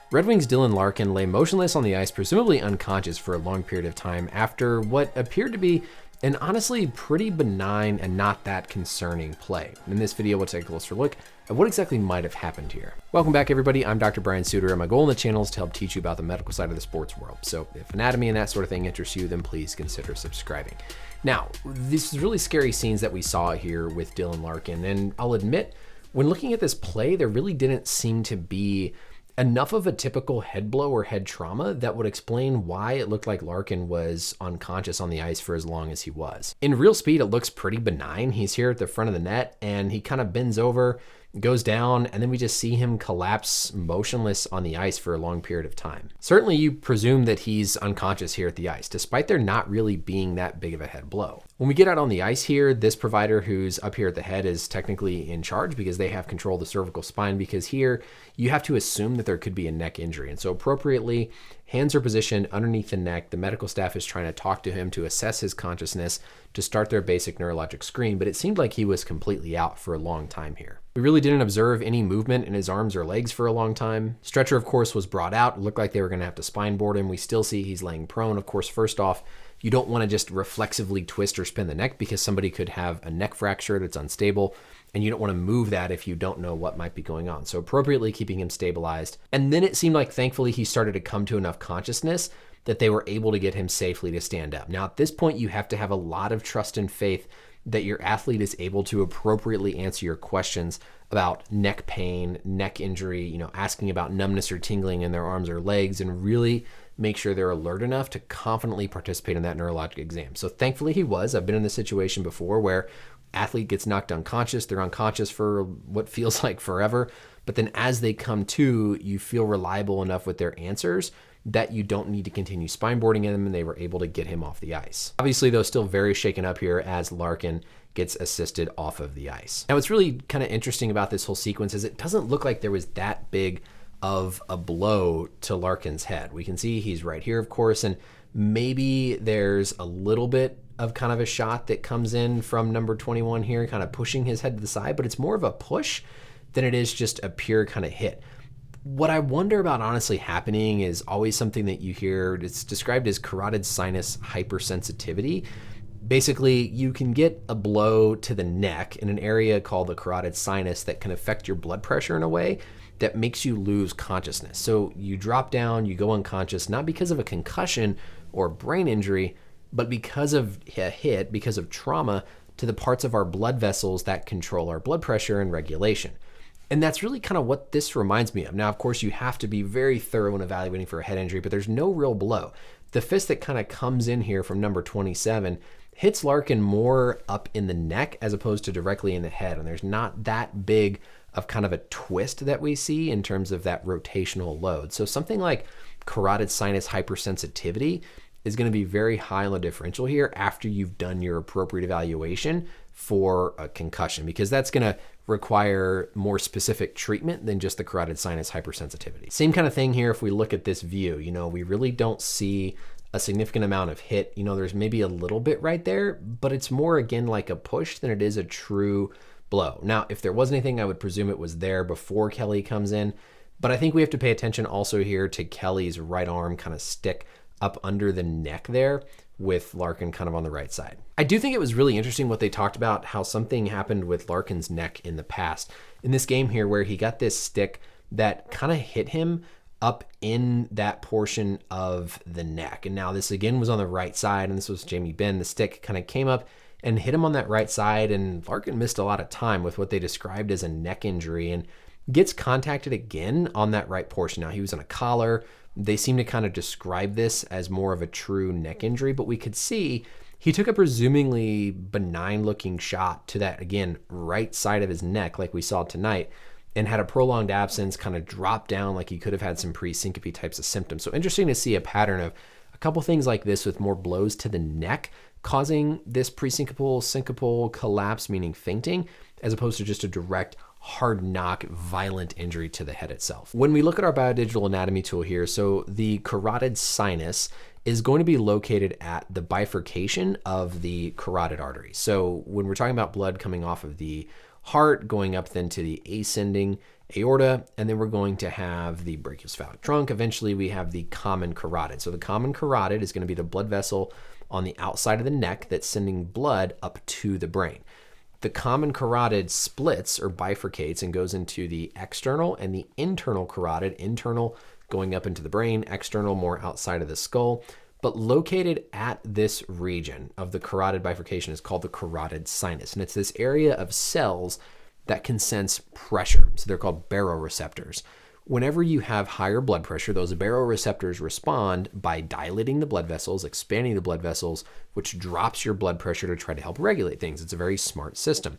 Red Wings' Dylan Larkin lay motionless on the ice, presumably unconscious for a long period of time after what appeared to be an honestly pretty benign and not that concerning play. In this video, we'll take a closer look at what exactly might have happened here. Welcome back, everybody. I'm Dr. Brian Sutterer, and my goal on the channel is to help teach you about the medical side of the sports world. So if anatomy and that sort of thing interests you, then please consider subscribing. Now, these really scary scenes that we saw here with Dylan Larkin, and I'll admit, when looking at this play, there really didn't seem to be enough of a typical head blow or head trauma that would explain why it looked like Larkin was unconscious on the ice for as long as he was. In real speed, it looks pretty benign. He's here at the front of the net and he kind of bends over, goes down, and then we just see him collapse motionless on the ice for a long period of time. Certainly you presume that he's unconscious here at the ice, despite there not really being that big of a head blow. When we get out on the ice here, this provider who's up here at the head is technically in charge because they have control of the cervical spine, because here you have to assume that there could be a neck injury. And so appropriately, hands are positioned underneath the neck. The medical staff is trying to talk to him to assess his consciousness to start their basic neurologic screen, but it seemed like he was completely out for a long time here. We really didn't observe any movement in his arms or legs for a long time. Stretcher, of course, was brought out. It looked like they were going to have to spine board him. We still see he's laying prone. Of course, first off, you don't want to just reflexively twist or spin the neck because somebody could have a neck fracture that's unstable, and you don't want to move that if you don't know what might be going on. So appropriately keeping him stabilized. And then it seemed like thankfully he started to come to enough consciousness that they were able to get him safely to stand up. Now at this point, you have to have a lot of trust and faith that your athlete is able to appropriately answer your questions about neck pain, neck injury, asking about numbness or tingling in their arms or legs, and really make sure they're alert enough to confidently participate in that neurologic exam. So thankfully he was. I've been in this situation before where athlete gets knocked unconscious. They're unconscious for what feels like forever. But then as they come to, you feel reliable enough with their answers that you don't need to continue spine boarding him, and they were able to get him off the ice. Obviously, though, still very shaken up here as Larkin gets assisted off of the ice. Now, what's really kind of interesting about this whole sequence is it doesn't look like there was that big of a blow to Larkin's head. We can see he's right here, of course, and maybe there's a little bit of kind of a shot that comes in from number 21 here, kind of pushing his head to the side, but it's more of a push than it is just a pure kind of hit. What I wonder about honestly happening is always something that you hear. It's described as carotid sinus hypersensitivity. Basically, you can get a blow to the neck in an area called the carotid sinus that can affect your blood pressure in a way that makes you lose consciousness. So you drop down, you go unconscious, not because of a concussion or brain injury, but because of a hit, because of trauma to the parts of our blood vessels that control our blood pressure and regulation. And that's really kind of what this reminds me of. Now, of course, you have to be very thorough in evaluating for a head injury, but there's no real blow. The fist that kind of comes in here from number 27 hits Larkin more up in the neck as opposed to directly in the head. And there's not that big of kind of a twist that we see in terms of that rotational load. So something like carotid sinus hypersensitivity is going to be very high on the differential here after you've done your appropriate evaluation for a concussion, because that's going to require more specific treatment than just the carotid sinus hypersensitivity. Same kind of thing here if we look at this view. We really don't see a significant amount of hit. There's maybe a little bit right there, but it's more again like a push than it is a true blow. Now, if there was anything, I would presume it was there before Kelly comes in, but I think we have to pay attention also here to Kelly's right arm kind of stick up under the neck there with Larkin kind of on the right side. I do think it was really interesting what they talked about, how something happened with Larkin's neck in the past in this game here where he got this stick that kind of hit him up in that portion of the neck. And now this again was on the right side, and this was Jamie Benn. The stick kind of came up and hit him on that right side, and Larkin missed a lot of time with what they described as a neck injury and gets contacted again on that right portion. Now he was in a collar. They seem to kind of describe this as more of a true neck injury, but we could see he took a presumably benign looking shot to that, again, right side of his neck like we saw tonight, and had a prolonged absence, kind of dropped down like he could have had some pre-syncope types of symptoms. So interesting to see a pattern of a couple things like this with more blows to the neck causing this pre-syncopal, syncopal collapse, meaning fainting, as opposed to just a direct hard knock, violent injury to the head itself. When we look at our biodigital anatomy tool here, so the carotid sinus is going to be located at the bifurcation of the carotid artery. So when we're talking about blood coming off of the heart, going up then to the ascending aorta, and then we're going to have the brachiocephalic trunk. Eventually, we have the common carotid. So the common carotid is going to be the blood vessel on the outside of the neck that's sending blood up to the brain. The common carotid splits or bifurcates and goes into the external and the internal carotid, internal going up into the brain, external more outside of the skull. But located at this region of the carotid bifurcation is called the carotid sinus. And it's this area of cells that can sense pressure. So they're called baroreceptors. Whenever you have higher blood pressure, those baroreceptors respond by dilating the blood vessels, expanding the blood vessels, which drops your blood pressure to try to help regulate things. It's a very smart system.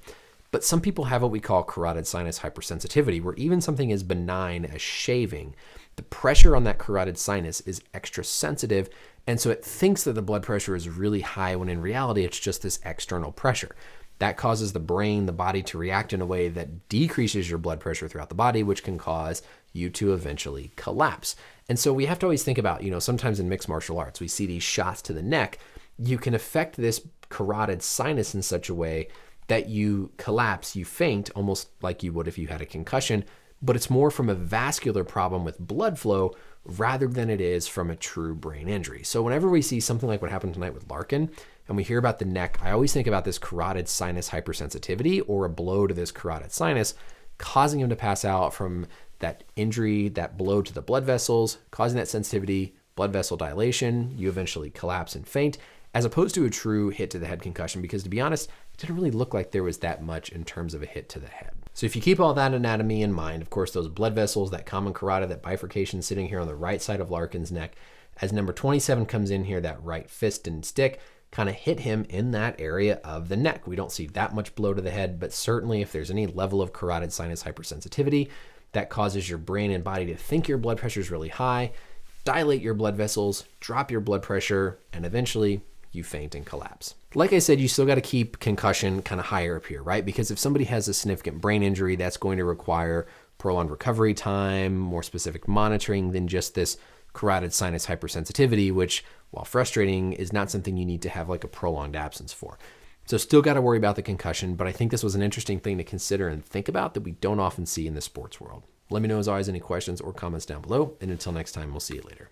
But some people have what we call carotid sinus hypersensitivity, where even something as benign as shaving, the pressure on that carotid sinus is extra sensitive, and so it thinks that the blood pressure is really high when in reality it's just this external pressure. That causes the brain, the body to react in a way that decreases your blood pressure throughout the body, which can cause you to eventually collapse. And so we have to always think about, sometimes in mixed martial arts, we see these shots to the neck. You can affect this carotid sinus in such a way that you collapse, you faint, almost like you would if you had a concussion, but it's more from a vascular problem with blood flow rather than it is from a true brain injury. So whenever we see something like what happened tonight with Larkin, and we hear about the neck, I always think about this carotid sinus hypersensitivity or a blow to this carotid sinus causing him to pass out from that injury, that blow to the blood vessels, causing that sensitivity, blood vessel dilation, you eventually collapse and faint, as opposed to a true hit to the head concussion, because to be honest, it didn't really look like there was that much in terms of a hit to the head. So if you keep all that anatomy in mind, of course, those blood vessels, that common carotid, that bifurcation sitting here on the right side of Larkin's neck, as number 27 comes in here, that right fist and stick kind of hit him in that area of the neck. We don't see that much blow to the head, but certainly if there's any level of carotid sinus hypersensitivity, that causes your brain and body to think your blood pressure is really high, dilate your blood vessels, drop your blood pressure, and eventually you faint and collapse. Like I said, you still got to keep concussion kind of higher up here, right? Because if somebody has a significant brain injury, that's going to require prolonged recovery time, more specific monitoring than just this carotid sinus hypersensitivity, which, while frustrating, is not something you need to have like a prolonged absence for. So still got to worry about the concussion, but I think this was an interesting thing to consider and think about that we don't often see in the sports world. Let me know as always any questions or comments down below, and until next time, we'll see you later.